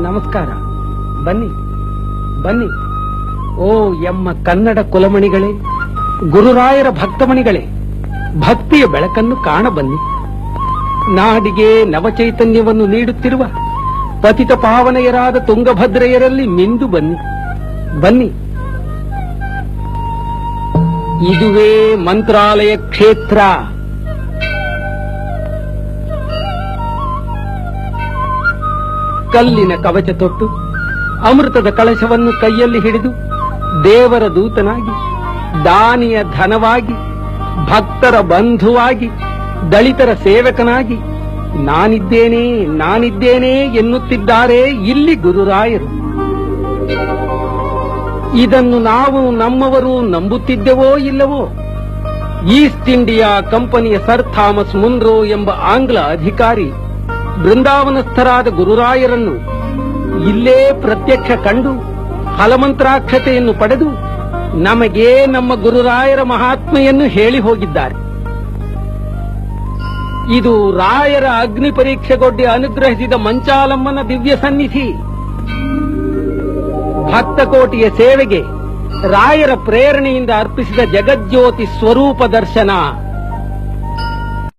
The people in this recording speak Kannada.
ನಮಸ್ಕಾರ. ಬನ್ನಿ ಬನ್ನಿ. ಓ ಎಮ್ಮ ಕನ್ನಡ ಕುಲಮಣಿಗಳೇ, ಗುರುರಾಯರ ಭಕ್ತಮಣಿಗಳೇ, ಭಕ್ತಿಯ ಬೆಳಕನ್ನು ಕಾಣ ಬನ್ನಿ. ನಾಡಿಗೆ ನವಚೈತನ್ಯವನ್ನು ನೀಡುತ್ತಿರುವ ಪತಿತ ಪಾವನೆಯರಾದ ತುಂಗಭದ್ರೆಯರಲ್ಲಿ ಮಿಂದು ಬನ್ನಿ. ಬನ್ನಿ. ಇದುವೇ ಮಂತ್ರಾಲಯ ಕ್ಷೇತ್ರ. ಕಲ್ಲಿನ ಕವಚ ತೊಟ್ಟು ಅಮೃತದ ಕಳಶವನ್ನು ಕೈಯಲ್ಲಿ ಹಿಡಿದು ದೇವರ ದೂತನಾಗಿ, ದಾನಿಯ ಧನವಾಗಿ, ಭಕ್ತರ ಬಂಧುವಾಗಿ, ದಲಿತರ ಸೇವಕನಾಗಿ ನಾನಿದ್ದೇನೆ ನಾನಿದ್ದೇನೆ ಎನ್ನುತ್ತಿದ್ದಾರೆ ಇಲ್ಲಿ ಗುರುರಾಯರು. ಇದನ್ನು ನಾವು ನಮ್ಮವರು ನಂಬುತ್ತಿದ್ದೆವೋ ಇಲ್ಲವೋ? ಈಸ್ಟ್ ಇಂಡಿಯಾ ಕಂಪನಿಯ ಸರ್ ಥಾಮಸ್ ಮುನ್ರೋ ಎಂಬ ಆಂಗ್ಲ ಅಧಿಕಾರಿ ಬೃಂದಾವನಸ್ಥರಾದ ಗುರುರಾಯರನ್ನು ಇಲ್ಲೇ ಪ್ರತ್ಯಕ್ಷ ಕಂಡು ಫಲಮಂತ್ರಾಕ್ಷತೆಯನ್ನು ಪಡೆದು ನಮಗೆ ನಮ್ಮ ಗುರುರಾಯರ ಮಹಾತ್ಮೆಯನ್ನು ಹೇಳಿ ಹೋಗಿದ್ದಾರೆ. ಇದು ರಾಯರ ಅಗ್ನಿ ಪರೀಕ್ಷೆಗೊಡ್ಡಿ ಅನುಗ್ರಹಿಸಿದ ಮಂಚಾಲಮ್ಮನ ದಿವ್ಯ ಸನ್ನಿಧಿ. ಭಕ್ತಕೋಟಿಯ ಸೇವೆಗೆ ರಾಯರ ಪ್ರೇರಣೆಯಿಂದ ಅರ್ಪಿಸಿದ ಜಗಜ್ಯೋತಿ ಸ್ವರೂಪ ದರ್ಶನ.